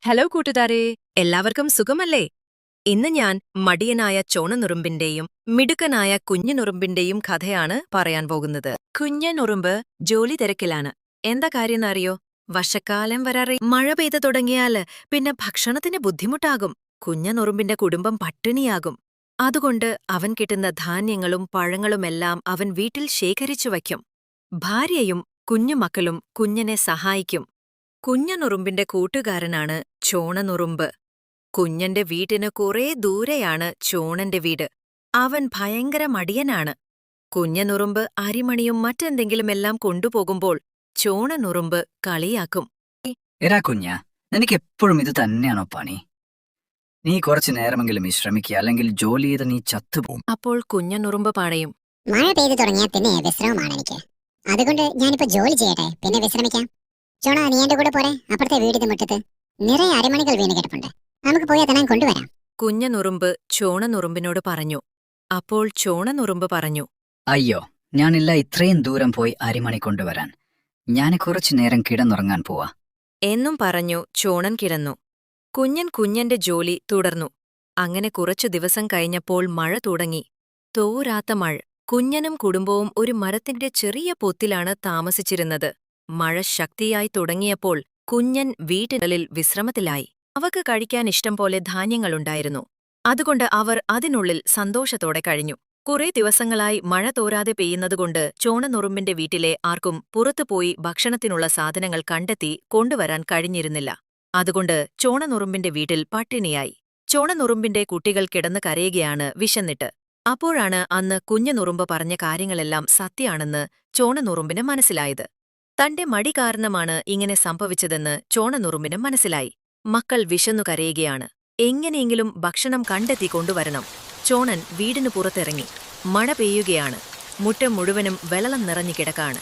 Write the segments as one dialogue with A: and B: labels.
A: Hello കൂട്ടുകാരെ, എല്ലാവർക്കും സുഖമല്ലേ? ഇന്ന് ഞാൻ മടിയനായ ചോണനുറുമ്പിന്റെയും മിടുക്കനായ കുഞ്ഞനുറുമ്പിന്റെയും കഥയാണ് പറയാൻ പോകുന്നത്. കുഞ്ഞനുറുമ്പ് ജോലി തിരക്കിലാണ്. എന്താ കാര്യമെന്നറിയോ? വർഷക്കാലം വരാറെ മഴ പെയ്തു തുടങ്ങിയാല് പിന്നെ ഭക്ഷണത്തിന് ബുദ്ധിമുട്ടാകും. കുഞ്ഞനുറുമ്പിന്റെ കുടുംബം പട്ടിണിയാകും. അതുകൊണ്ട് അവൻ കിട്ടുന്ന ധാന്യങ്ങളും പഴങ്ങളുമെല്ലാം അവൻ വീട്ടിൽ ശേഖരിച്ചു വയ്ക്കും. ഭാര്യയും കുഞ്ഞുമക്കളും കുഞ്ഞനെ സഹായിക്കും. കുഞ്ഞനുറുമ്പിന്റെ കൂട്ടുകാരനാണ് ചോണനുറുമ്പ്. കുഞ്ഞന്റെ വീട്ടിന് കുറേ ദൂരെയാണ് ചോണന്റെ വീട്. അവൻ ഭയങ്കര മടിയനാണ്. കുഞ്ഞനുറുമ്പ് അരിമണിയും മറ്റെന്തെങ്കിലുമെല്ലാം കൊണ്ടുപോകുമ്പോൾ ചോണനുറുമ്പ് കളിയാക്കും.
B: എടാ കുഞ്ഞാ, നിനക്കെപ്പോഴും ഇത് തന്നെയാണോ പണി? നീ കുറച്ചു നേരമെങ്കിലും വിശ്രമിക്കുക, അല്ലെങ്കിൽ ജോലി ചെയ്ത് നീ ചത്തുപോകും.
A: അപ്പോൾ കുഞ്ഞനുറുമ്പ് പറയും,
C: മഴ പെയ്തു തുടങ്ങിയാൽ പിന്നെ വിശ്രമമാണ് എനിക്ക്. അതുകൊണ്ട് ഞാനിപ്പോ ജോലി ചെയ്യട്ടെ, പിന്നെ വിശ്രമിക്കാം. ചോണ, നീ എന്റെ കൂടെ പോരെ. അപ്പുറത്തെ വീടിന്റെ മുറ്റത്ത് നിറയെ അരമണികൾ വീണ് കിടപ്പുണ്ട്. നമുക്ക് പോയി അതെല്ലാം കൊണ്ടുവരാം.
A: കുഞ്ഞനുറുമ്പ് ചോണനുറുമ്പിനോട് പറഞ്ഞു. അപ്പോൾ ചോണനുറുമ്പ് പറഞ്ഞു,
B: അയ്യോ, ഞാനില്ല ഇത്രയും ദൂരം പോയി അരിമണി കൊണ്ടുവരാൻ. ഞാൻ കുറച്ചു നേരം കിടന്നുറങ്ങാൻ പോവാ
A: എന്നും പറഞ്ഞു ചോണൻ കിടന്നു. കുഞ്ഞന്റെ ജോലി തുടർന്നു. അങ്ങനെ കുറച്ചു ദിവസം കഴിഞ്ഞപ്പോൾ മഴ തുടങ്ങി. തോരാത്ത മഴ. കുഞ്ഞനും കുടുംബവും ഒരു മരത്തിന്റെ ചെറിയ പൊത്തിലാണ് താമസിച്ചിരുന്നത്. മഴ ശക്തിയായി തുടങ്ങിയപ്പോൾ കുഞ്ഞൻ വീട്ടിനുള്ളിൽ വിശ്രമത്തിലായി. അവക്ക് കഴിക്കാൻ ഇഷ്ടം പോലെ ധാന്യങ്ങളുണ്ടായിരുന്നു. അതുകൊണ്ട് അവർ അതിനുള്ളിൽ സന്തോഷത്തോടെ കഴിഞ്ഞു. കുറേ ദിവസങ്ങളായി മഴ തോരാതെ പെയ്യുന്നതുകൊണ്ട് ചോണനുറുമ്പിന്റെ വീട്ടിലെ ആർക്കും പുറത്തുപോയി ഭക്ഷണത്തിനുള്ള സാധനങ്ങൾ കണ്ടെത്തി കൊണ്ടുവരാൻ കഴിഞ്ഞിരുന്നില്ല. അതുകൊണ്ട് ചോണനുറുമ്പിന്റെ വീട്ടിൽ പട്ടിണിയായി. ചോണനുറുമ്പിന്റെ കുട്ടികൾ കിടന്ന് കരയുകയാണ് വിശന്നിട്ട്. അപ്പോഴാണ് അന്ന് കുഞ്ഞനുറുമ്പ് പറഞ്ഞ കാര്യങ്ങളെല്ലാം സത്യമാണെന്ന് ചോണനുറുമ്പിന് മനസ്സിലായത്. തന്റെ മടി കാരണമാണ് ഇങ്ങനെ സംഭവിച്ചതെന്ന് ചോണനുറുമ്പിന് മനസ്സിലായി. മക്കൾ വിശന്നു കരയുകയാണ്. എങ്ങനെയെങ്കിലും ഭക്ഷണം കണ്ടെത്തി കൊണ്ടുവരണം. ചോണൻ വീടിനു പുറത്തിറങ്ങി. മഴ പെയ്യുകയാണ്. മുറ്റം മുഴുവനും വെള്ളം നിറഞ്ഞു കിടക്കാണ്.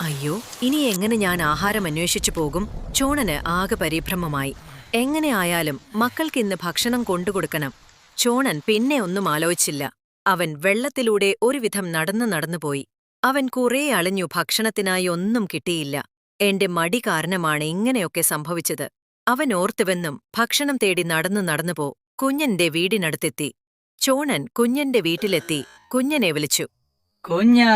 A: അയ്യോ, ഇനി എങ്ങനെ ഞാൻ ആഹാരം അന്വേഷിച്ചു പോകും? ചോണന് ആകെ പരിഭ്രമമായി. എങ്ങനെയായാലും മക്കൾക്കിന്ന് ഭക്ഷണം കൊണ്ടുകൊടുക്കണം. ചോണൻ പിന്നെ ഒന്നും ആലോചിച്ചില്ല. അവൻ വെള്ളത്തിലൂടെ ഒരുവിധം നടന്നുപോയി. അവൻ കുറേ അലഞ്ഞു, ഭക്ഷണത്തിനായി ഒന്നും കിട്ടിയില്ല. എന്റെ മടി കാരണമാണ് ഇങ്ങനെയൊക്കെ സംഭവിച്ചത്. അവൻ ഓർത്തുവെന്നും ഭക്ഷണം തേടി നടന്നുപോ കുഞ്ഞന്റെ വീടിനടുത്തെത്തി. ചോണൻ കുഞ്ഞന്റെ വീട്ടിലെത്തി കുഞ്ഞനെ വിളിച്ചു.
B: കുഞ്ഞാ!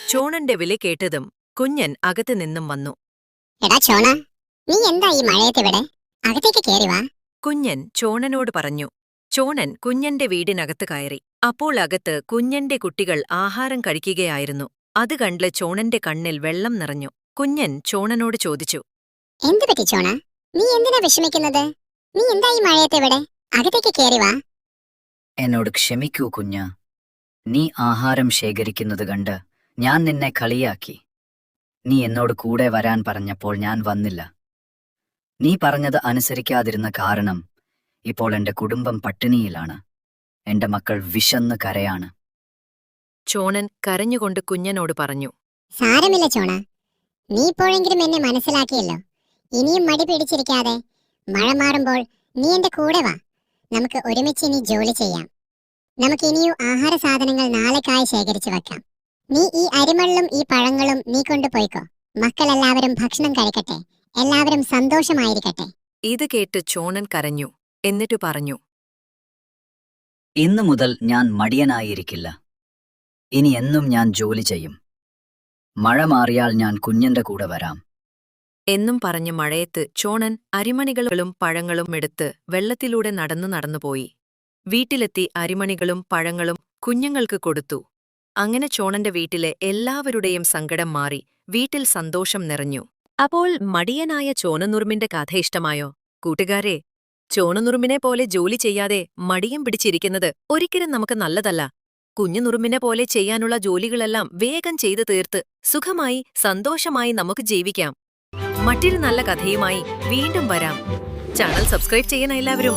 A: ചോണന്റെ വിളി കേട്ടതും കുഞ്ഞൻ അകത്തു നിന്നും വന്നു.
C: എടാ ചോണ, നീ എന്താ ഈ മഴയത്തിവിടെ? അകത്തേക്ക് കേറി വാ.
A: കുഞ്ഞൻ ചോണനോട് പറഞ്ഞു. ചോണൻ കുഞ്ഞന്റെ വീടിനകത്ത് കയറി. അപ്പോൾ അകത്ത് കുഞ്ഞന്റെ കുട്ടികൾ ആഹാരം കഴിക്കുകയായിരുന്നു. അത് കണ്ട് ചോണന്റെ കണ്ണിൽ വെള്ളം നിറഞ്ഞു. കുഞ്ഞൻ ചോണനോട് ചോദിച്ചു,
C: എന്തു പറ്റി ചോണ? നീ എന്തിനാ വിഷമിക്കുന്നത്? നീ എന്താ ഈ മഴയത്തിവിടെ? അകത്തേക്ക് കേറി വാ.
B: എന്നോട് ക്ഷമിക്കൂ കുഞ്ഞാ. നീ ആഹാരം ശേഖരിക്കുന്നത് കണ്ട് ഞാൻ നിന്നെ കളിയാക്കി. നീ എന്നോട് കൂടെ വരാൻ പറഞ്ഞപ്പോൾ ഞാൻ വന്നില്ല. നീ പറഞ്ഞത് അനുസരിക്കാതിരുന്ന കാരണം ഇപ്പോൾ എന്റെ കുടുംബം പട്ടിണിയിലാണ്. എന്റെ മക്കൾ വിശന്ന് കരയാണ്.
A: ചോണൻ കരഞ്ഞുകൊണ്ട് കുഞ്ഞനോട് പറഞ്ഞു.
C: സാരമില്ല ചോണ, നീ ഇപ്പോഴെങ്കിലും എന്നെ മനസ്സിലാക്കിയല്ലോ. ഇനിയും മടി പിടിച്ചിരിക്കാതെ മഴ മാറുമ്പോൾ നീ എന്റെ കൂടെ വാ. നമുക്ക് ഒരുമിച്ച് ഇനി ജോലി ചെയ്യാം. നമുക്ക് ഇനിയും ആഹാര സാധനങ്ങൾ നാളേക്കായി ശേഖരിച്ചു വെക്കാം. നീ ഈ അരിമള്ളും ഈ പഴങ്ങളും നീ കൊണ്ടുപോയിക്കോ. മക്കളെല്ലാവരും ഭക്ഷണം കഴിക്കട്ടെ. എല്ലാവരും സന്തോഷമായിരിക്കട്ടെ.
A: ഇത് കേട്ട് ചോണൻ കരഞ്ഞു. എന്നിട്ടു പറഞ്ഞു,
B: ഇന്നു മുതൽ ഞാൻ മടിയനായിരിക്കില്ല. ഇനി എന്നും ഞാൻ ജോലി ചെയ്യും. മഴ മാറിയാൽ ഞാൻ കുഞ്ഞന്റെ കൂടെ വരാം.
A: എന്നും പറഞ്ഞ് മഴയത്ത് ചോണൻ അരിമണികളും പഴങ്ങളും എടുത്ത് വെള്ളത്തിലൂടെ നടന്നുപോയി. വീട്ടിലെത്തി അരിമണികളും പഴങ്ങളും കുഞ്ഞുങ്ങൾക്ക് കൊടുത്തു. അങ്ങനെ ചോണന്റെ വീട്ടിലെ എല്ലാവരുടെയും സങ്കടം മാറി. വീട്ടിൽ സന്തോഷം നിറഞ്ഞു. അപ്പോൾ മടിയനായ ചോണനുറുമ്പിന്റെ കഥ ഇഷ്ടമായോ? കൂട്ടുകാരെ, ചോണനുറുമ്പിനെ പോലെ ജോലി ചെയ്യാതെ മടിയം പിടിച്ചിരിക്കുന്നത് ഒരിക്കലും നമുക്ക് നല്ലതല്ല. കുഞ്ഞുനുറുമ്പിനെ പോലെ ചെയ്യാനുള്ള ജോലികളെല്ലാം വേഗം ചെയ്തു തീർത്ത് സുഖമായി സന്തോഷമായി നമുക്ക് ജീവിക്കാം. മറ്റൊരു നല്ല കഥയുമായി വീണ്ടും വരാം. ചാനൽ സബ്സ്ക്രൈബ് ചെയ്യണം എല്ലാവരും.